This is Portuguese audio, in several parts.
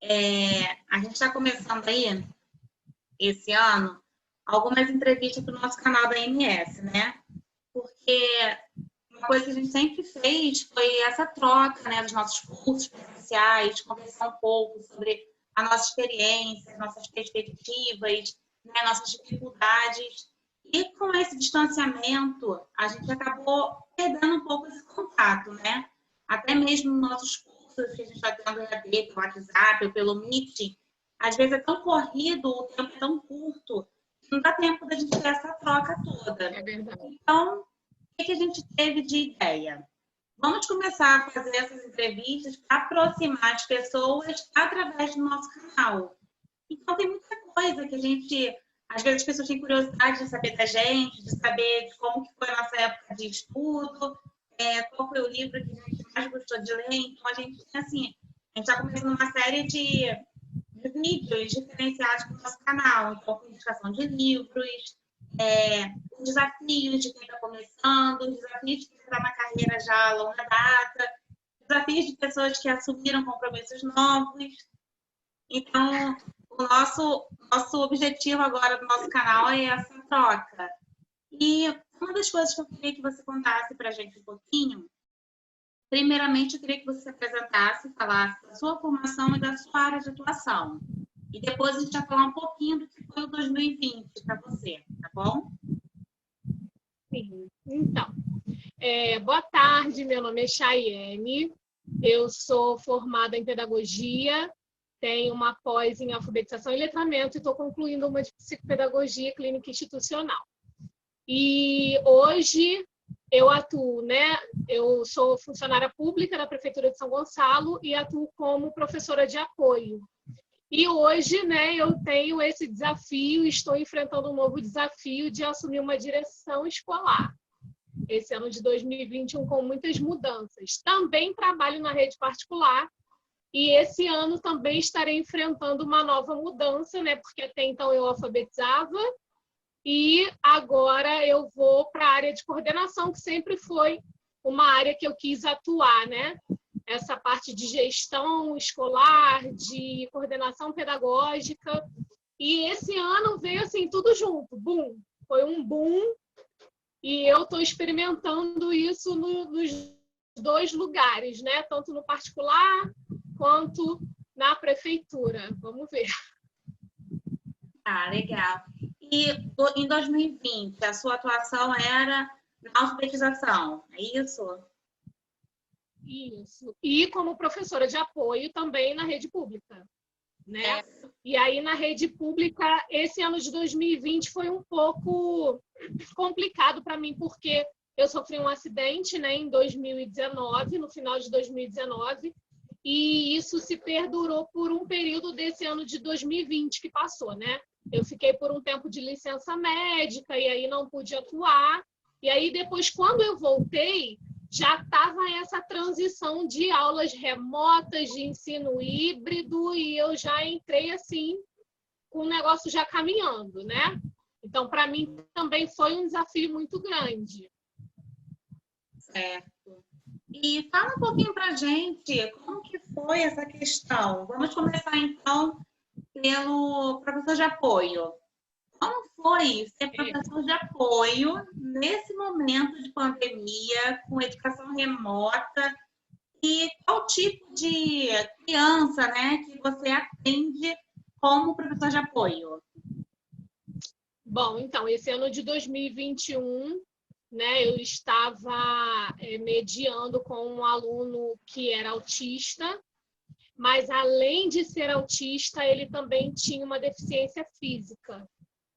A gente está começando aí, esse ano, algumas entrevistas para o nosso canal da MS, né? Porque uma coisa que a gente sempre fez foi essa troca, né, dos nossos cursos presenciais, conversar um pouco sobre a nossa experiência, nossas perspectivas, né, nossas dificuldades. E com esse distanciamento, a gente acabou perdendo um pouco esse contato, né? Até mesmo nos nossos cursos que a gente está tendo EAD, pelo WhatsApp ou pelo Meet, às vezes é tão corrido, o tempo é tão curto, que não dá tempo da gente ter essa troca toda. É verdade. Então, o que a gente teve de ideia? Vamos começar a fazer essas entrevistas para aproximar as pessoas através do nosso canal. Então, tem muita coisa que a gente... Às vezes as pessoas têm curiosidade de saber da gente, de saber de como que foi a nossa época de estudo, qual foi o livro que a gente mais gostou de ler. Então, a gente, assim, a gente está começando uma série de vídeos diferenciados para o nosso canal. Então, com indicação de livros, os desafios de quem está começando, os desafios de quem está na carreira já a longa data, desafios de pessoas que assumiram compromissos novos. Então, o nosso objetivo agora do nosso canal é essa troca. E uma das coisas que eu queria que você contasse para a gente um pouquinho, primeiramente, eu queria que você se apresentasse, falasse da sua formação e da sua área de atuação. E depois a gente vai falar um pouquinho do que foi o 2020 para você, tá bom? Sim. Então, boa tarde, meu nome é Chayane, eu sou formada em pedagogia, tenho uma pós em alfabetização e letramento e estou concluindo uma de psicopedagogia clínica institucional. E hoje eu atuo, né? Eu sou funcionária pública da Prefeitura de São Gonçalo e atuo como professora de apoio. E hoje, né, eu tenho esse desafio, estou enfrentando um novo desafio de assumir uma direção escolar. Esse ano de 2021 com muitas mudanças. Também trabalho na rede particular e esse ano também estarei enfrentando uma nova mudança, né, porque até então eu alfabetizava e agora eu vou para a área de coordenação, que sempre foi uma área que eu quis atuar, né? Essa parte de gestão escolar, de coordenação pedagógica. E esse ano veio assim, tudo junto, boom. Foi um boom e eu estou experimentando isso nos dois lugares, né? Tanto no particular quanto na prefeitura. Vamos ver. Ah, legal. E em 2020, a sua atuação era na alfabetização, é isso? Isso. E como professora de apoio também na rede pública, né? E aí na rede pública, esse ano de 2020 foi um pouco complicado para mim, porque eu sofri um acidente, né, em 2019, no final de 2019, e isso se perdurou por um período desse ano de 2020 que passou, né? Eu fiquei por um tempo de licença médica e aí não pude atuar. E aí depois, quando eu voltei, já estava essa transição de aulas remotas, de ensino híbrido, e eu já entrei assim, com o negócio já caminhando, né? Então, para mim, também foi um desafio muito grande. Certo. E fala um pouquinho para a gente como que foi essa questão. Vamos começar, então, pelo professor de apoio. Como foi ser professor de apoio nesse momento de pandemia, com educação remota? E qual tipo de criança, né, que você atende como professor de apoio? Bom, então, esse ano de 2021, né, eu estava mediando com um aluno que era autista, mas além de ser autista, ele também tinha uma deficiência física.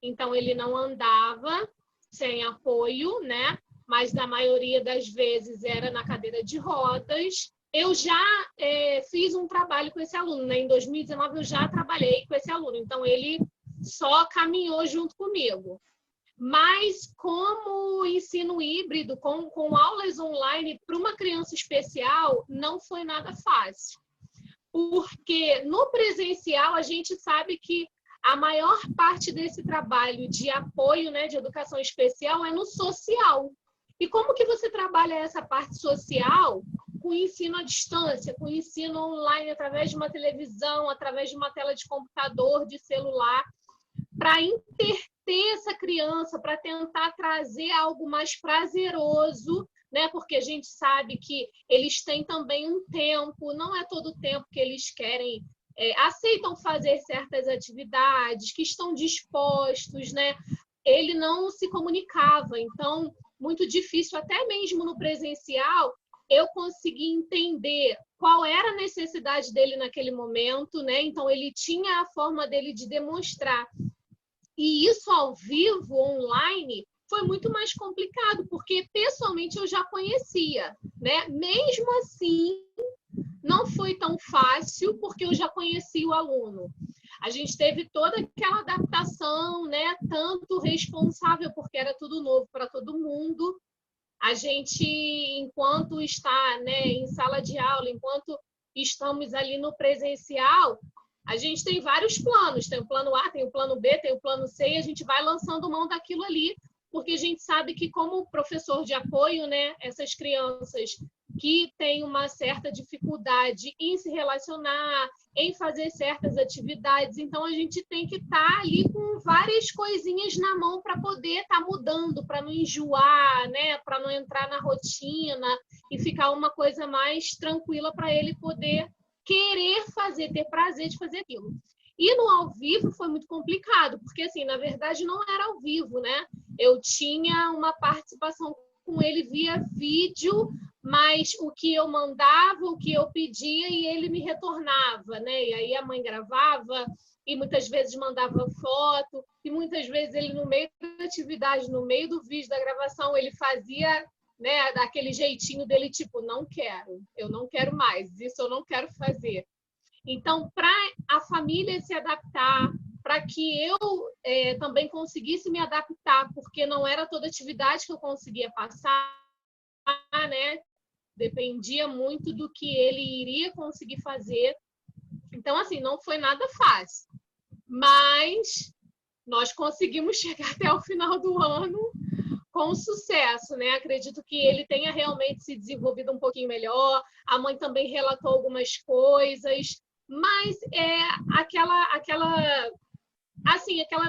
Então, ele não andava sem apoio, né? Mas na maioria das vezes era na cadeira de rodas. Eu já fiz um trabalho com esse aluno, né? Em 2019 eu já trabalhei com esse aluno, então ele só caminhou junto comigo. Mas como ensino híbrido, com aulas online para uma criança especial, não foi nada fácil. Porque no presencial a gente sabe que a maior parte desse trabalho de apoio, né, de educação especial é no social. E como que você trabalha essa parte social com o ensino à distância, com o ensino online, através de uma televisão, através de uma tela de computador, de celular, para interter essa criança, para tentar trazer algo mais prazeroso, né? Porque a gente sabe que eles têm também um tempo, não é todo o tempo que eles querem, aceitam fazer certas atividades, que estão dispostos, né? Ele não se comunicava, então, muito difícil, até mesmo no presencial, eu consegui entender qual era a necessidade dele naquele momento, né? Então, ele tinha a forma dele de demonstrar. E isso ao vivo, online, foi muito mais complicado, porque pessoalmente eu já conhecia, né? Mesmo assim, não foi tão fácil, porque eu já conhecia o aluno. A gente teve toda aquela adaptação, né? Tanto responsável, porque era tudo novo para todo mundo. A gente, enquanto está, né, em sala de aula, enquanto estamos ali no presencial, a gente tem vários planos. Tem o plano A, tem o plano B, tem o plano C, e a gente vai lançando mão daquilo ali, porque a gente sabe que, como professor de apoio, né, essas crianças que têm uma certa dificuldade em se relacionar, em fazer certas atividades, então a gente tem que estar ali com várias coisinhas na mão para poder estar mudando, para não enjoar, né, para não entrar na rotina e ficar uma coisa mais tranquila para ele poder querer fazer, ter prazer de fazer aquilo. E no ao vivo foi muito complicado, porque, assim, na verdade não era ao vivo, né? Eu tinha uma participação com ele via vídeo, mas o que eu mandava, o que eu pedia, e ele me retornava, né? E aí a mãe gravava, e muitas vezes mandava foto, e muitas vezes ele, no meio da atividade, no meio do vídeo, da gravação, ele fazia, né, daquele jeitinho dele, tipo, não quero, eu não quero mais, isso eu não quero fazer. Então, para a família se adaptar, para que eu também conseguisse me adaptar, porque não era toda atividade que eu conseguia passar, né? Dependia muito do que ele iria conseguir fazer. Então, assim, não foi nada fácil. Mas nós conseguimos chegar até o final do ano com sucesso, né? Acredito que ele tenha realmente se desenvolvido um pouquinho melhor. A mãe também relatou algumas coisas, mas aquela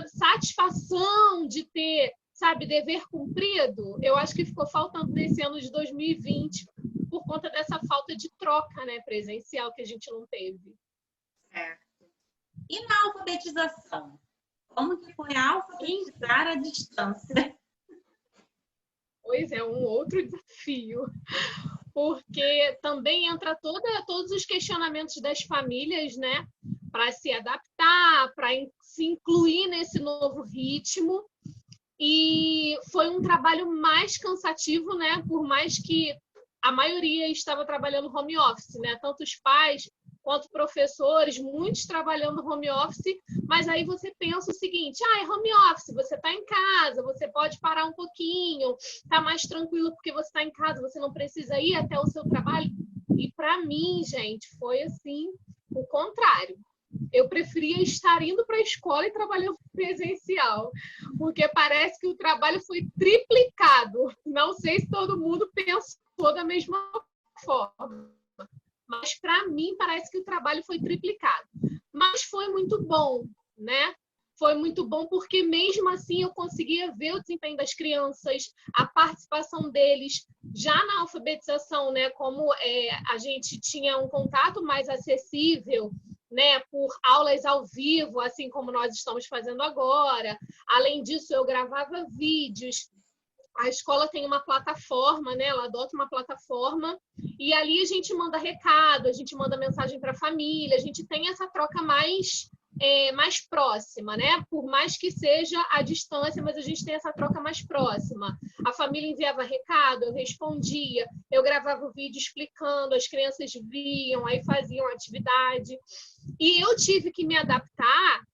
satisfação de ter, sabe, dever cumprido, eu acho que ficou faltando nesse ano de 2020 por conta dessa falta de troca, né, presencial que a gente não teve. Certo. E na alfabetização? Como que foi alfabetizar à distância? Pois é, um outro desafio, porque também entra todos os questionamentos das famílias, né, para se adaptar, para se incluir nesse novo ritmo. E foi um trabalho mais cansativo, né, por mais que a maioria estava trabalhando home office, né, tanto os pais quanto professores, muitos trabalhando home office, mas aí você pensa o seguinte, é home office, você está em casa, você pode parar um pouquinho, está mais tranquilo porque você está em casa, você não precisa ir até o seu trabalho. E para mim, gente, foi assim, o contrário. Eu preferia estar indo para a escola e trabalhando presencial, porque parece que o trabalho foi triplicado. Não sei se todo mundo pensou da mesma forma, mas para mim parece que o trabalho foi triplicado. Mas foi muito bom, né? Foi muito bom porque mesmo assim eu conseguia ver o desempenho das crianças, a participação deles já na alfabetização, né? Como a gente tinha um contato mais acessível, né, por aulas ao vivo, assim como nós estamos fazendo agora. Além disso, eu gravava vídeos. A escola tem uma plataforma, né? Ela adota uma plataforma e ali a gente manda recado, a gente manda mensagem para a família, a gente tem essa troca mais próxima, né? Por mais que seja à distância, mas a gente tem essa troca mais próxima. A família enviava recado, eu respondia, eu gravava o vídeo explicando, as crianças viam, aí faziam atividade. E eu tive que me adaptar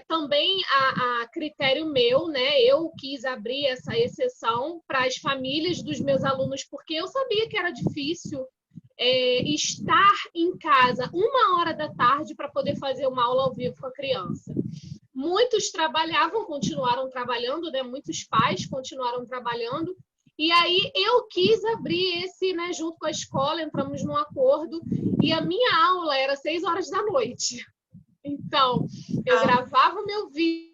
também a critério meu, né? Eu quis abrir essa exceção para as famílias dos meus alunos, porque eu sabia que era difícil estar em casa 1h da tarde para poder fazer uma aula ao vivo com a criança. Muitos trabalhavam, continuaram trabalhando, né? Muitos pais continuaram trabalhando, E aí eu quis abrir esse, né, junto com a escola, entramos num acordo, e a minha aula era 6 horas da noite. Então, eu gravava o meu vídeo,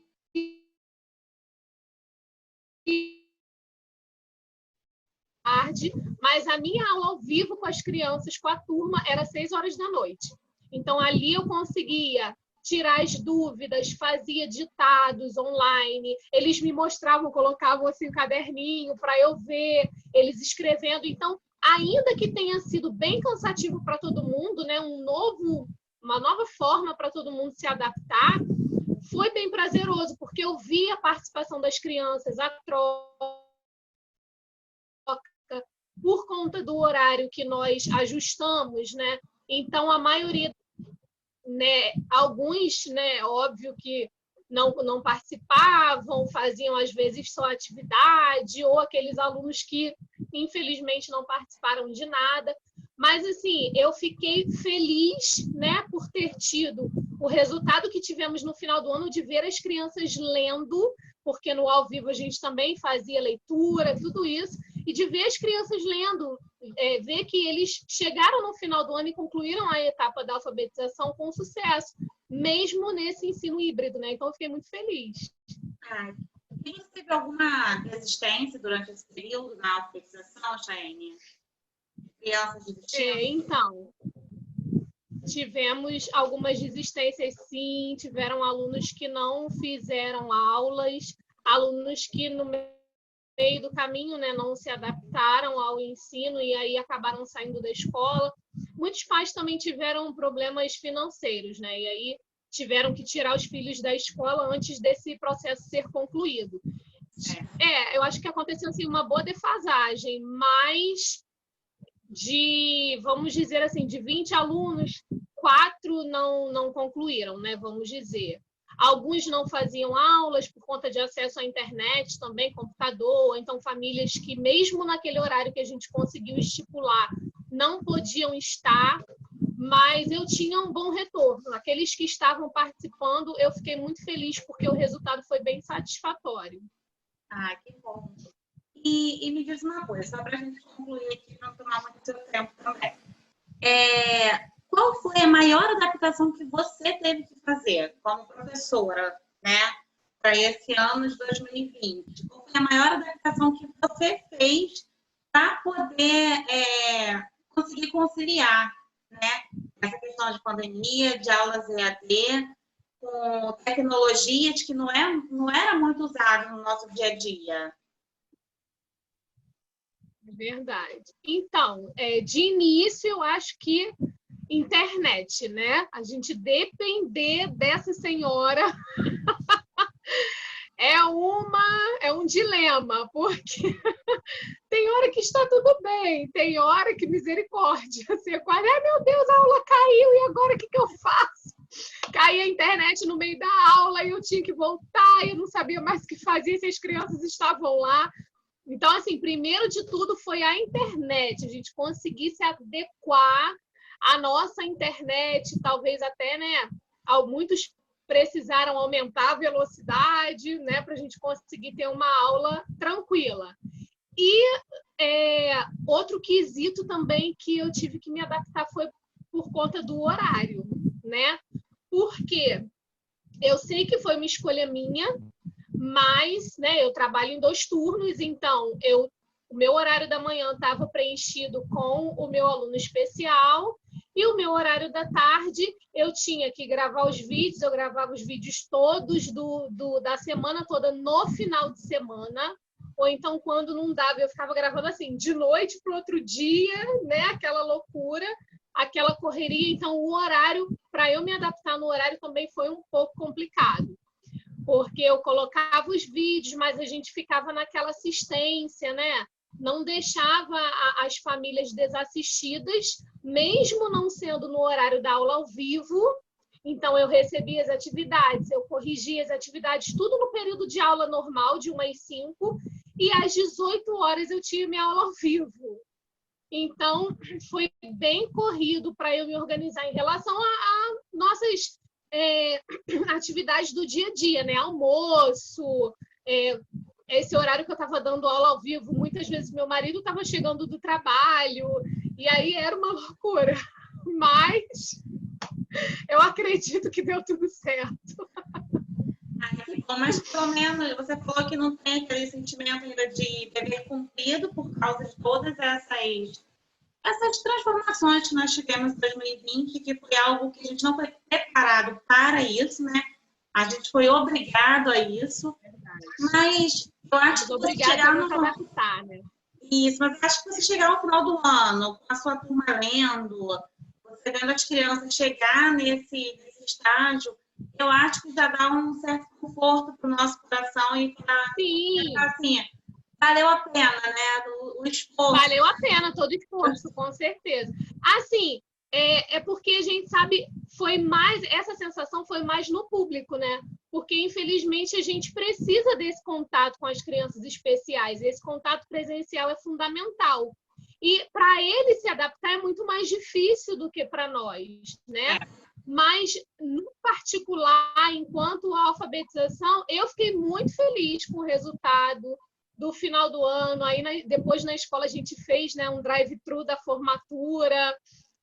tarde, mas a minha aula ao vivo com as crianças, com a turma, era 6 horas da noite. Então, ali eu conseguia tirar as dúvidas, fazia ditados online, eles me mostravam, colocavam assim um caderninho para eu ver, eles escrevendo. Então, ainda que tenha sido bem cansativo para todo mundo, né, uma nova forma para todo mundo se adaptar, foi bem prazeroso, porque eu vi a participação das crianças, a troca, por conta do horário que nós ajustamos, né? Então, a maioria, né, alguns, né, óbvio que não participavam, faziam às vezes só atividade, ou aqueles alunos que infelizmente não participaram de nada. Mas assim, eu fiquei feliz, né, por ter tido o resultado que tivemos no final do ano de ver as crianças lendo, porque no ao vivo a gente também fazia leitura, tudo isso, e de ver as crianças lendo, ver que eles chegaram no final do ano e concluíram a etapa da alfabetização com sucesso, mesmo nesse ensino híbrido, né? Então, eu fiquei muito feliz. E você teve alguma resistência durante esse período na alfabetização, Chayane? Crianças desistindo? Então, tivemos algumas desistências, sim. Tiveram alunos que não fizeram aulas, alunos que no meio do caminho, né, não se adaptaram ao ensino e aí acabaram saindo da escola. Muitos pais também tiveram problemas financeiros, né, e aí tiveram que tirar os filhos da escola antes desse processo ser concluído. Eu acho que aconteceu assim, uma boa defasagem, mas vamos dizer assim, de 20 alunos, 4 não concluíram, né, vamos dizer. Alguns não faziam aulas por conta de acesso à internet, também computador, ou então famílias que, mesmo naquele horário que a gente conseguiu estipular, não podiam estar, mas eu tinha um bom retorno. Aqueles que estavam participando, eu fiquei muito feliz, porque o resultado foi bem satisfatório. Que bom. E me diz uma coisa, só para a gente concluir aqui, não tomar muito seu tempo também. Qual foi a maior adaptação que você teve que fazer como professora, né, para esse ano de 2020? Qual foi a maior adaptação que você fez para poder conseguir conciliar, né, essa questão de pandemia, de aulas EAD, com tecnologias que não era muito usada no nosso dia a dia? Verdade. Então, de início, eu acho que internet, né? A gente depender dessa senhora é um dilema, porque tem hora que está tudo bem, tem hora que misericórdia. Você quase, meu Deus, a aula caiu, e agora o que eu faço? Caía a internet no meio da aula e eu tinha que voltar, eu não sabia mais o que fazer se as crianças estavam lá. Então, assim, primeiro de tudo foi a internet, a gente conseguir se adequar à nossa internet, talvez até, né, muitos precisaram aumentar a velocidade, né, para a gente conseguir ter uma aula tranquila. E outro quesito também que eu tive que me adaptar foi por conta do horário, né? Porque eu sei que foi uma escolha minha, mas, né, eu trabalho em 2 turnos, então o meu horário da manhã estava preenchido com o meu aluno especial, e o meu horário da tarde eu tinha que gravar os vídeos, eu gravava os vídeos todos da semana toda no final de semana, ou então quando não dava eu ficava gravando assim, de noite para o outro dia, né, aquela loucura, aquela correria. Então o horário, para eu me adaptar no horário também foi um pouco complicado, porque eu colocava os vídeos, mas a gente ficava naquela assistência, né? Não deixava as famílias desassistidas, mesmo não sendo no horário da aula ao vivo. Então, eu recebia as atividades, eu corrigia as atividades, tudo no período de aula normal, de 1 às 5, e às 18 horas eu tinha minha aula ao vivo. Então, foi bem corrido para eu me organizar em relação a nossas atividades do dia a dia, né? Almoço, esse horário que eu estava dando aula ao vivo, muitas vezes meu marido estava chegando do trabalho, e aí era uma loucura. Mas eu acredito que deu tudo certo. Ai, que bom, mas pelo menos você falou que não tem aquele sentimento ainda de dever cumprido por causa de todas essas transformações que nós tivemos em 2020, que foi algo que a gente não foi preparado para isso, né? A gente foi obrigado a isso. Mas eu acho que você chegar no adaptar, né? Isso, mas eu acho que você chegar ao final do ano, com a sua turma lendo, você vendo as crianças chegar nesse estágio, eu acho que já dá um certo conforto para o nosso coração e para assim, valeu a pena, né? O esforço. Valeu a pena todo o esforço, com certeza. Assim, é porque a gente sabe, essa sensação foi mais no público, né? Porque, infelizmente, a gente precisa desse contato com as crianças especiais. Esse contato presencial é fundamental. E para ele se adaptar é muito mais difícil do que para nós, né? Mas, no particular, enquanto a alfabetização, eu fiquei muito feliz com o resultado do final do ano. Aí, depois, na escola, a gente fez, né, um drive-thru da formatura.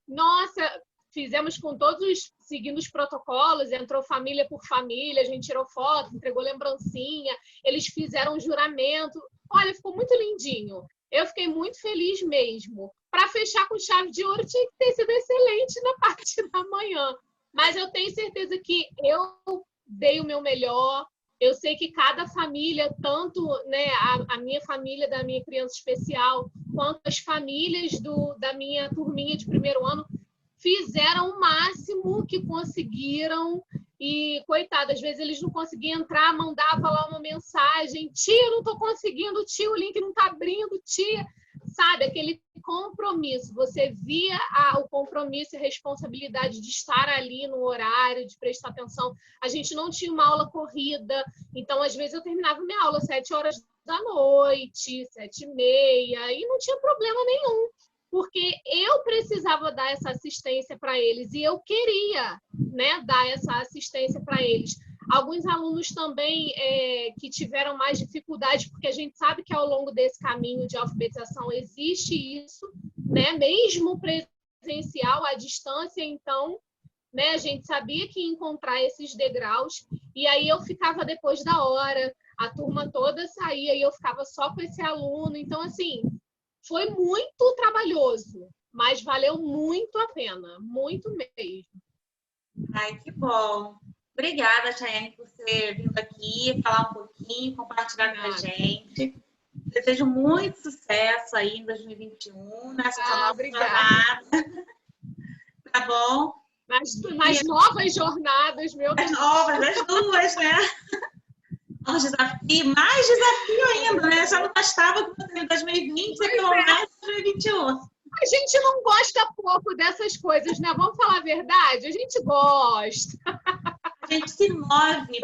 Nossa, fizemos com todos, seguindo os protocolos, entrou família por família, a gente tirou foto, entregou lembrancinha, eles fizeram um juramento. Olha, ficou muito lindinho. Eu fiquei muito feliz mesmo. Para fechar com chave de ouro, tinha que ter sido excelente na parte da manhã. Mas eu tenho certeza que eu dei o meu melhor. Eu sei que cada família, tanto, né, a minha família da minha criança especial, quanto as famílias da minha turminha de primeiro ano, fizeram o máximo que conseguiram. E, coitado, às vezes eles não conseguiam entrar, mandava lá uma mensagem: tia, não estou conseguindo, tia, o link não está abrindo, tia. Sabe, aquele compromisso. Você via o compromisso e a responsabilidade de estar ali no horário, de prestar atenção. A gente não tinha uma aula corrida, então, às vezes, eu terminava minha aula às 7h da noite, 7h30, e não tinha problema nenhum, porque eu precisava dar essa assistência para eles e eu queria, né, dar essa assistência para eles. Alguns alunos também que tiveram mais dificuldade, porque a gente sabe que ao longo desse caminho de alfabetização existe isso, né, mesmo presencial, à distância, então, né, a gente sabia que ia encontrar esses degraus, e aí eu ficava depois da hora, a turma toda saía e eu ficava só com esse aluno. Então, assim, foi muito trabalhoso, mas valeu muito a pena, muito mesmo. Ai, que bom. Obrigada, Chayane, por ter vindo aqui, falar um pouquinho, compartilhar com a gente. Desejo muito sucesso aí em 2021, nessa nova jornada. Tá bom? Nas novas jornadas, meu Deus. As novas, as duas, né? Novos desafios, mais desafio ainda, né? Já não bastava que você em 2020, você pelo menos em 2021. A gente não gosta pouco dessas coisas, né? Vamos falar a verdade? A gente gosta. A gente se move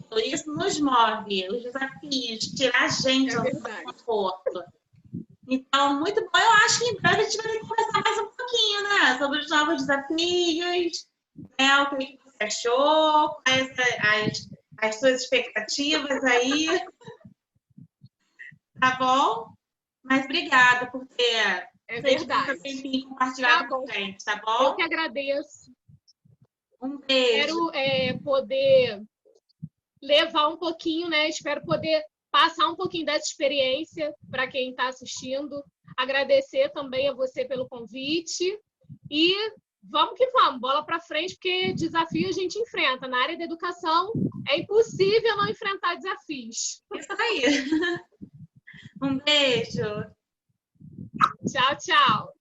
por isso nos move, os desafios, tirar a gente do conforto. Então, muito bom. Eu acho que em breve a gente vai ter que conversar mais um pouquinho, né? Sobre os novos desafios, né? O que você achou, quais as suas expectativas aí. Tá bom? Mas obrigada por ter compartilhado com a gente, tá bom? Eu que agradeço. Um beijo. Quero poder levar um pouquinho, né? Espero poder passar um pouquinho dessa experiência para quem está assistindo. Agradecer também a você pelo convite. E vamos que vamos, bola para frente, porque desafio a gente enfrenta. Na área da educação, é impossível não enfrentar desafios. Isso aí. Um beijo. Tchau, tchau.